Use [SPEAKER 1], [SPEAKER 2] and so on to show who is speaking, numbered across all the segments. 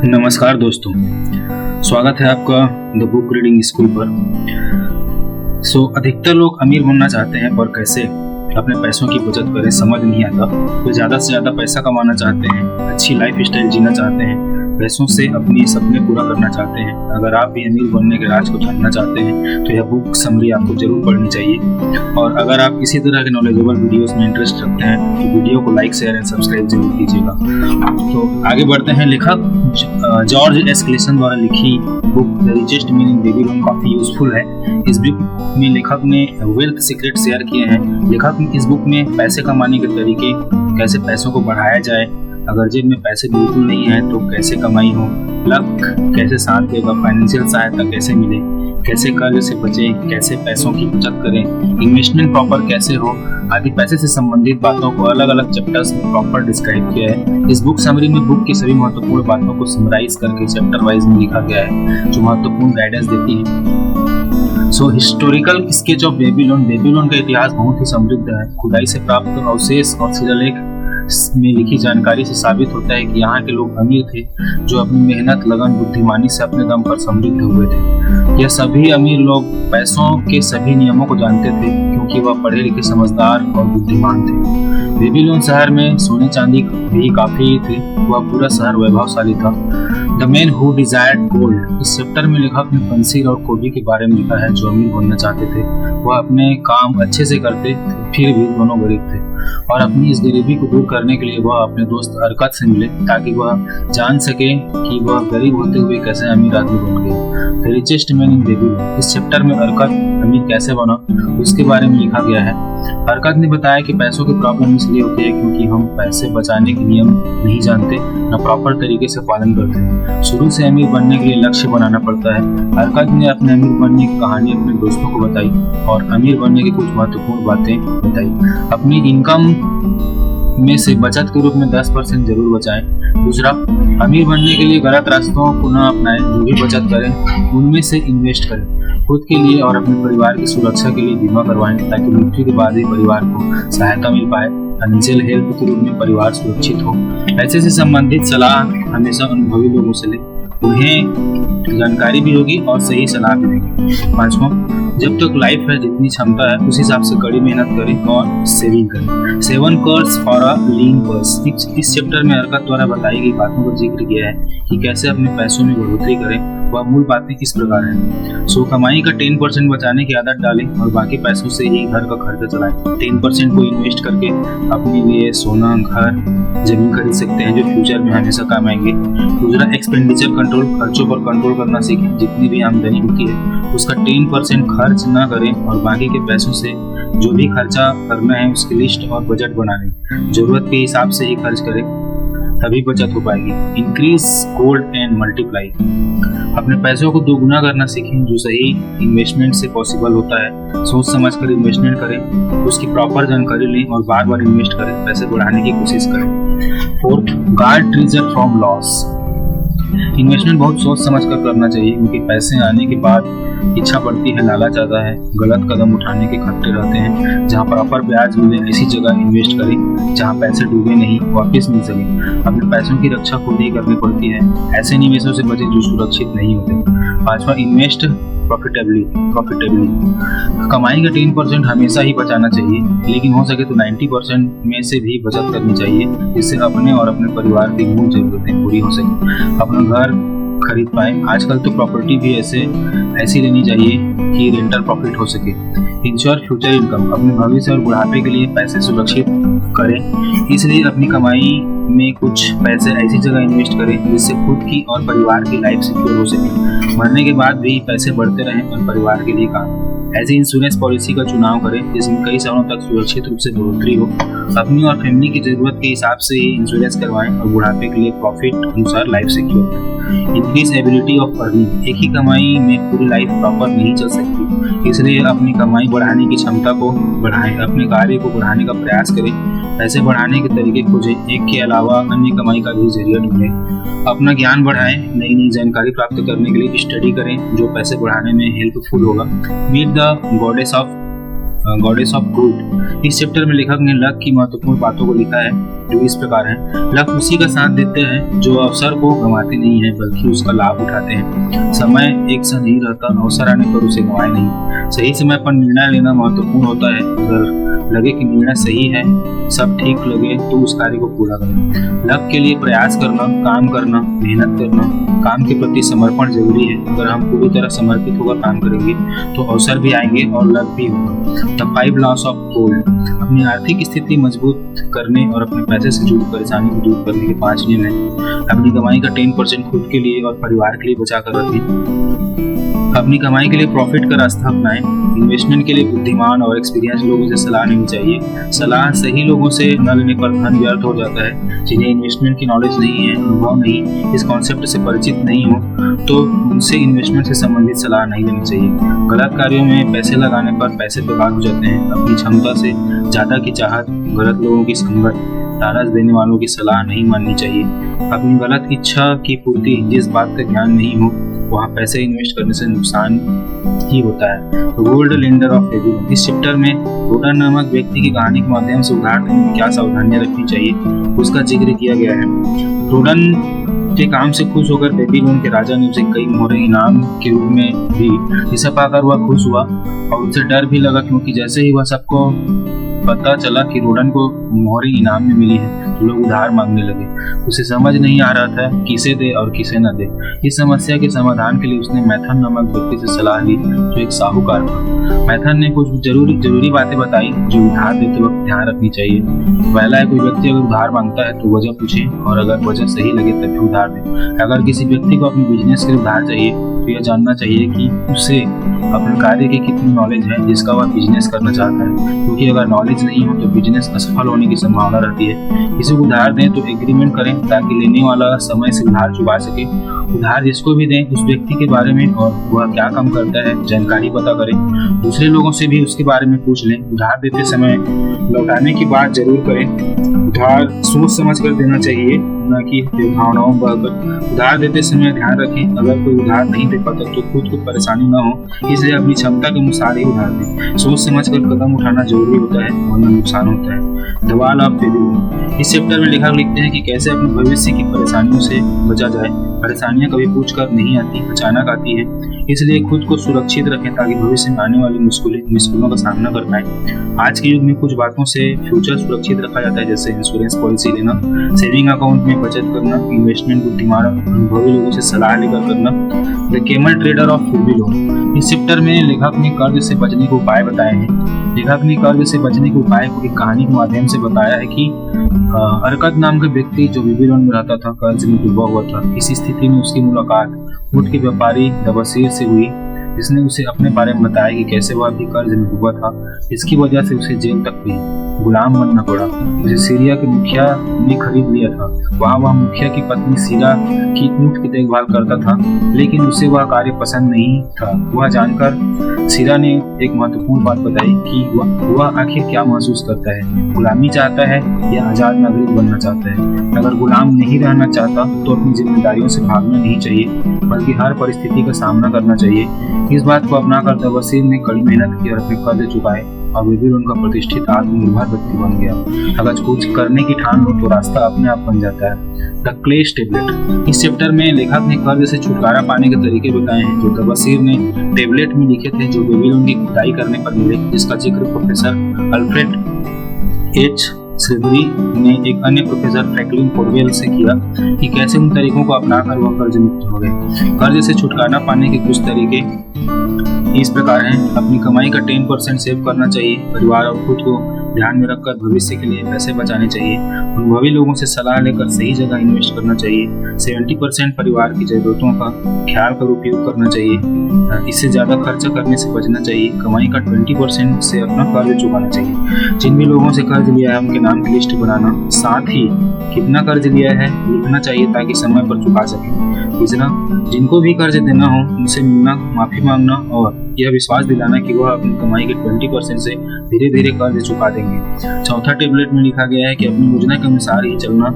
[SPEAKER 1] नमस्कार दोस्तों, स्वागत है आपका द बुक रीडिंग स्कूल पर। अधिकतर लोग अमीर बनना चाहते हैं, पर कैसे अपने पैसों की बचत करें समझ नहीं आता। वे ज़्यादा से ज़्यादा पैसा कमाना चाहते हैं, अच्छी लाइफ स्टाइल जीना चाहते हैं, पैसों से अपने सपने पूरा करना चाहते हैं। अगर आप भी अमीर बनने के राज को जानना चाहते हैं तो यह बुक समरी आपको जरूर पढ़नी चाहिए। और अगर आप इसी तरह के नॉलेजेबल वीडियोस में इंटरेस्ट रखते हैं तो वीडियो को लाइक, शेयर एंड सब्सक्राइब जरूर कीजिएगा। तो आगे बढ़ते हैं। लेखक जॉर्ज एस क्लेसन द्वारा लिखी book the richest man in Babylon काफी यूजफुल है। इस बुक में लेखक ने वेल्थ सीक्रेट शेयर किए हैं। लेखक इस बुक में पैसे कमाने के तरीके, कैसे पैसों को बढ़ाया जाए, अगर जेब में पैसे बिल्कुल नहीं है तो कैसे कमाई हो, लक कैसे साथ देगा, फाइनेंशियल सहायता कैसे मिले, कैसे कर्ज से बचें, कैसे पैसों की बचत करें, इन्वेस्टमेंट प्रॉपर कैसे हो आदि पैसे से संबंधित बातों को अलग अलग चैप्टर्स में प्रॉपर डिस्क्राइब किया है। इस बुक समरी में बुक की सभी महत्वपूर्ण बातों को समराइज करके चैप्टर वाइज में लिखा गया है, जो महत्वपूर्ण गाइडेंस देती है। Historical sketch of Babylon. Babylon का इतिहास बहुत ही समृद्ध है। खुदाई से प्राप्त अवशेष और शिलालेख में लिखी जानकारी से साबित होता है कि यहाँ के लोग अमीर थे, जो अपनी मेहनत, लगन, बुद्धिमानी से अपने दम पर समृद्ध हुए थे। यह सभी अमीर लोग पैसों के सभी नियमों को जानते थे, क्योंकि वह पढ़े लिखे, समझदार और बुद्धिमान थे। बेबीलोन शहर में सोने चांदी भी काफी थे। वह पूरा शहर वैभवशाली था। The man who desired gold. इस चैप्टर में लेखक ने पंसीर और कोबी के बारे में लिखा है, जो अमीर बनना चाहते थे। वह अपने काम अच्छे से करते थे, फिर भी दोनों गरीब थे, और अपनी इस गरीबी को दूर करने के लिए वह अपने दोस्त अरकत से मिले, ताकि वह जान सके कि वह गरीब होते हुए कैसे अमीर आदमी बन गए। The richest man in Babylon. इस चैप्टर में अरकत अमीर कैसे बना उसके बारे में लिखा गया है। अरकत ने बताया कि पैसों की प्रॉब्लम इसलिए होती है क्योंकि हम पैसे बचाने के नियम नहीं जानते, न प्रॉपर तरीके से पालन करते हैं। शुरू से अमीर बनने के लिए लक्ष्य बनाना पड़ता है। अरकत ने अपने अमीर बनने की कहानी अपने दोस्तों को बताई और अमीर बनने की कुछ महत्वपूर्ण बातें बताई। अपनी इनकम में से बचत के रूप में 10% जरूर बचाएं। दूसरा, अमीर बनने के लिए गलत रास्तों को न अपनाएं। जो भी बचत करें उनमें से इन्वेस्ट करें। खुद के लिए और अपने परिवार की सुरक्षा के लिए बीमा करवाएं, ताकि मृत्यु के बाद ही परिवार को सहायता मिल पाए। फाइनेंशियल हेल्प के रूप में परिवार सुरक्षित हो। पैसे से संबंधित सलाह हमेशा अनुभवी लोगों से लें, उन्हें जानकारी भी होगी और सही सलाह भी देंगे। पांचवा, जब तक लाइफ है, जितनी क्षमता है उस हिसाब से कड़ी मेहनत करें और सेविंग करें। 7 कर्स फॉर अ लीन पर्स। इस चैप्टर में अरकत द्वारा बताई गई बातों का जिक्र किया है कि कैसे अपने पैसों में बढ़ोतरी करें। वह मूल बातें इस प्रकार हैं। कमाई का 10% बचाने की आदत डालें और बाकी पैसों से ही घर का खर्चा चलाएं। 10% को इन्वेस्ट करके अपने लिए सोना, घर, जमीन खरीद सकते हैं, जो फ्यूचर में हमेशा काम आएंगे। दूसरा, एक्सपेंडिचर कंट्रोल। खर्चों पर कंट्रोल करना सीखें। जितनी भी आमदनी होती है उसका 10% खर्च न करें और बाकी के पैसों से जो भी खर्चा करना है उसकी लिस्ट और बजट बना लें। जरूरत के हिसाब से ही खर्च करें, तभी बचत हो पाएगी। Increase gold and multiply. अपने पैसों को दोगुना करना सीखें, जो सही इन्वेस्टमेंट से पॉसिबल होता है। सोच समझ कर इन्वेस्टमेंट करें, उसकी प्रॉपर जानकारी लें और बार बार इन्वेस्ट करें। पैसे बढ़ाने की कोशिश करें। Fourth, guard treasure from loss. Investment बहुत सोच समझ कर करना चाहिए, क्योंकि पैसे आने के बाद इच्छा बढ़ती है, लालच आता है, गलत कदम उठाने के खतरे रहते हैं। जहां प्रॉपर ब्याज मिले ऐसी जगह इन्वेस्ट करें जहां पैसे डूबे नहीं, वापस मिल सके। अपने पैसों की रक्षा खुद ही करनी पड़ती है। ऐसे निवेशों से बचें जो सुरक्षित नहीं होते। पांचवा, इन्वेस्ट प्रॉफिटेबली। कमाई का 10% हमेशा ही बचाना चाहिए, लेकिन हो सके तो 90% में से भी बचत करनी चाहिए, जिससे अपने और अपने परिवार की मूल जरूरतें पूरी हो सके, अपना घर खरीद पाए। आजकल तो प्रॉपर्टी भी ऐसी लेनी चाहिए कि रेंटल प्रॉफिट हो सके। Ensure future income. अपने भविष्य और बुढ़ापे के लिए पैसे सुरक्षित करें, इसलिए अपनी कमाई में कुछ पैसे ऐसी जगह इन्वेस्ट करें जिससे खुद की और परिवार की लाइफ सिक्योर हो सके। मरने के बाद भी पैसे बढ़ते रहें और परिवार के लिए काम। ऐसी इंश्योरेंस पॉलिसी का चुनाव करें जिसमें कई सालों तक सुरक्षित रूप से बढ़ोतरी हो। अपनी और फैमिली की जरूरत के हिसाब से ही इंश्योरेंस करवाएं और बुढ़ापे के लिए प्रॉफिट अनुसार लाइफ सिक्योर करें। Increase ability of earning. एक ही कमाई में पूरी लाइफ प्रॉपर नहीं चल सकती, इसलिए अपनी कमाई बढ़ाने की क्षमता को बढ़ाएं। अपने कार्य को बढ़ाने का प्रयास करें। पैसे बढ़ाने के तरीके खोजें, एक के अलावा अन्य कमाई का भी जरिया ढूंढें। अपना ज्ञान बढ़ाएं, नई नई जानकारी प्राप्त करने के लिए स्टडी करें जो पैसे बढ़ाने में हेल्पफुल होगा। Meet the goddess of goddess of good. इस चैप्टर में लेखक ने लक की महत्वपूर्ण बातों को लिखा है जो इस प्रकार है। लक उसी का साथ देते हैं जो अवसर को गंवाते नहीं है बल्कि उसका लाभ उठाते हैं। समय एक सा नहीं रहता, अवसर आने पर उसे गंवाए नहीं। सही समय पर निर्णय लेना महत्वपूर्ण होता है। अगर लगे कि निर्णय सही है, सब ठीक लगे तो उस कार्य को पूरा करें। लक के लिए प्रयास करना, काम करना, मेहनत करना, काम के प्रति समर्पण जरूरी है। अगर हम पूरी तरह समर्पित होकर काम करेंगे तो अवसर भी आएंगे और लक भी होगा। The 5 loss of gold. अपनी आर्थिक स्थिति मजबूत करने और अपने पैसे से जुड़ी परेशानी को दूर करने के 5 नियम हैं। अपनी कमाई का 10% खुद के लिए और परिवार के लिए बचा कर रखें। अपनी कमाई के लिए प्रॉफिट का रास्ता अपनाएं। इन्वेस्टमेंट के लिए बुद्धिमान और एक्सपीरियंस लोगों से सलाह लेनी चाहिए। सलाह सही लोगों से न लेने पर धन व्यर्थ हो जाता है। जिन्हें इन्वेस्टमेंट की नॉलेज नहीं है, अनुभव नहीं, इस कॉन्सेप्ट से परिचित नहीं हो तो उनसे इन्वेस्टमेंट से संबंधित सलाह नहीं लेनी चाहिए। गलत कार्यों में पैसे लगाने पर पैसे बेकार हो जाते हैं। अपनी क्षमता से ज्यादा की चाहत, गलत लोगों की संगत, लालच देने वालों की सलाह नहीं माननी चाहिए। अपनी गलत इच्छा की पूर्ति जिस बात का ज्ञान नहीं हो वहाँ पैसे इन्वेस्ट करने से नुकसान ही होता है। Gold lender of Babylon. इस चैप्टर में रोडन नामक व्यक्ति की कहानी के माध्यम से उधार देने में क्या सावधानियां रखनी चाहिए उसका जिक्र किया गया है। रोडन के काम से खुश होकर बेबीलोन के राजा ने उसे कई मोहरें इनाम के रूप में दी, जिसे पाकर वह खुश हुआ और उसे डर भी लगा, क्योंकि जैसे ही वह सबको पता चला कि रोडन को मोहरें इनाम में मिली है तो लोग उधार मांगने लगे। उसे समझ नहीं आ रहा था किसे दे और किसे न दे। इस समस्या के समाधान के लिए उसने मैथन नामक व्यक्ति से सलाह ली जो एक साहूकार था। मैथन ने कुछ जरूरी बातें बताई जो उधार देते वक्त ध्यान रखनी चाहिए। पहला है, कोई व्यक्ति अगर उधार मांगता है तो वजह पूछे और अगर वजह सही लगे तभी उधार दे। अगर किसी व्यक्ति को अपनी बिजनेस के लिए उधार चाहिए तो यह जानना चाहिए कि उसे अपने कार्य की कितनी नॉलेज है जिसका वह बिजनेस करना चाहता है, क्योंकि अगर नॉलेज नहीं हो तो बिजनेस असफल होने की संभावना रहती है। किसी को उधार दें तो एग्रीमेंट करें ताकि लेने वाला समय से उधार चुका सके। उधार जिसको भी दें उस व्यक्ति के बारे में और वह क्या काम करता है जानकारी पता करें। दूसरे लोगों से भी उसके बारे में पूछ लें। उधार देते समय लौटाने की बात जरूर करें। उधार सोच समझ कर देना चाहिए, न कि भावनाओं बहकर। उधार देते समय ध्यान रखें अगर कोई उधार नहीं दे पाता तो खुद को परेशानी न हो, इसलिए अपनी क्षमता के अनुसार ही उधार दें। सोच समझ कर कदम उठाना जरूरी होता है वरना नुकसान होता है। The wall of Babylon. इस चैप्टर में लेखक लिखते हैं कि कैसे अपने भविष्य की परेशानियों से बचा जाए। परेशानियां कभी पूछ कर नहीं आती, अचानक आती है, इसलिए खुद को सुरक्षित रखें ताकि भविष्य में आने वाली मुश्किलों का सामना कर पाए। आज के युग में कुछ बातों से फ्यूचर सुरक्षित रखा जाता है, जैसे इंश्योरेंस पॉलिसी लेना, सेविंग अकाउंट में बचत करना, इन्वेस्टमेंट बुद्धिमान अनुभवी लोगों से सलाह लेकर करना। The camel trader of Babylon. इस चैप्टर में लेखक ने कर्ज से बचने के उपाय बताए हैं। लेखक ने कर्ज से बचने के उपाय को एक कहानी के माध्यम से बताया है कि अरकत नाम का व्यक्ति जो बेबीलोन में रहता था कर्ज में डूबा हुआ था। इस स्थिति में उसकी मुलाकात ऊंट के व्यापारी दबसीर से हुई, जिसने उसे अपने बारे में बताया कि कैसे वह भी कर्ज में डूबा था। इसकी वजह से उसे जेल तक भी गुलाम बनना पड़ा। उसे सीरिया के मुखिया ने खरीद लिया था। वहाँ वह मुखिया की पत्नी सीरा की ऊंट की देखभाल करता था, लेकिन उसे वह कार्य पसंद नहीं था। वह जानकर सीरा ने एक महत्वपूर्ण बात बताई कि वह आखिर क्या महसूस करता है, गुलामी चाहता है या आजाद नागरिक बनना चाहता है। अगर गुलाम नहीं रहना चाहता तो अपनी जिम्मेदारियों से भागना नहीं चाहिए, बल्कि हर परिस्थिति का सामना करना चाहिए। इस बात को अपनाकर दबसीर ने कड़ी मेहनत की और अपने कर्ज चुकाए और बेबीलोन का प्रतिष्ठित आत्मनिर्भर व्यक्ति बन गया। अगर कुछ करने की ठान लो तो रास्ता अपने आप बन जाता है। द क्लेश टेबलेट। इस चैप्टर में लेखक ने कर्ज से छुटकारा पाने के तरीके बताए हैं जो दबसीर ने टेबलेट में लिखे थे, जो बेबीलोन की खुदाई करने पर मिले, जिसका जिक्र प्रोफेसर अल्फ्रेड एच श्रीधरी ने एक अन्य प्रोफेसर फ्रैंकलिन पोर्वेल से किया कि कैसे उन तरीकों को अपनाकर वह कर्ज मुक्त हो गए। कर्ज से छुटकारा पाने के कुछ तरीके इस प्रकार हैं। अपनी कमाई का 10% सेव करना चाहिए। परिवार और खुद को ध्यान में रखकर भविष्य के लिए पैसे बचाने चाहिए। अनुभवी लोगों से सलाह लेकर सही जगह इन्वेस्ट करना चाहिए। 70% परिवार की जरूरतों का ख्याल कर उपयोग करना चाहिए। इससे ज्यादा खर्चा करने से बचना चाहिए। कमाई का 20% से अपना कर्ज चुकाना चाहिए। जिन भी लोगों से कर्ज लिया है उनके नाम की लिस्ट बनाना, साथ ही कितना कर्ज लिया है लिखना चाहिए ताकि समय पर चुका सके। तीसरा, जिनको भी कर्ज देना हो उनसे मिलना, माफी मांगना और यह विश्वास दिलाना कि वह अपनी कमाई के 20% से धीरे धीरे कर्ज चुका देंगे। चौथा टेबलेट में लिखा गया है कि अपनी योजना के अनुसार ही चलना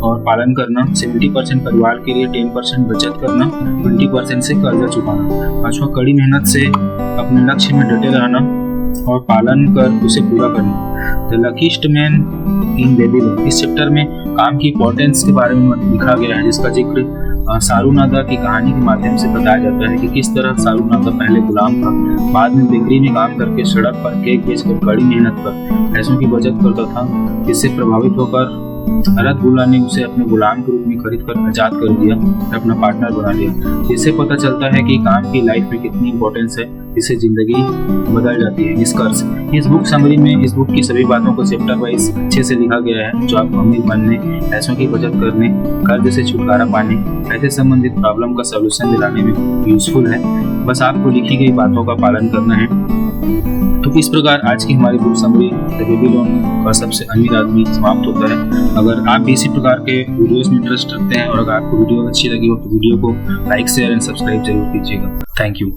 [SPEAKER 1] और पालन करना। 70% परिवार के लिए, 10% बचत करना, 20% से कर्जा चुकाना। पांचवा, कड़ी मेहनत से अपने लक्ष्य में डटे रहना। और पालन कर उसे पूरा करना। The luckiest man in Babylon, इस चैप्टर में काम की इंपॉर्टेंस के बारे में लिखा गया है, जिसका जिक्र सारूनादा की कहानी के माध्यम से बताया जाता है कि किस तरह सारूनादा पहले गुलाम था, बाद में बेकरी में काम करके सड़क पर केक बेचकर कड़ी मेहनत कर पैसों की बचत करता था, जिससे प्रभावित होकर रतगुल्ला ने उसे अपने गुलाम के रूप में खरीद कर आजाद कर दिया और अपना पार्टनर बना लिया। जिससे पता चलता है कि काम की लाइफ में कितनी इंपॉर्टेंस है, जिससे जिंदगी बदल जाती है। निष्कर्ष, इस बुक समरी में इस बुक की सभी बातों को चैप्टर वाइज अच्छे से लिखा गया है, जो आपको अमीर बनने, पैसों की बचत करने, कर्ज से छुटकारा पाने, पैसे संबंधित प्रॉब्लम का सलूशन दिलाने में यूजफुल है। बस आपको लिखी गई बातों का पालन करना है। तो इस प्रकार आज की हमारी बुक समरी द बेबीलोन का सबसे अमीर आदमी समाप्त होता है। अगर आप भी इसी प्रकार के वीडियोस में इंटरेस्ट रखते हैं और अगर आपको वीडियो अच्छी लगी हो तो वीडियो को लाइक, शेयर एंड सब्सक्राइब जरूर कीजिएगा। Thank you.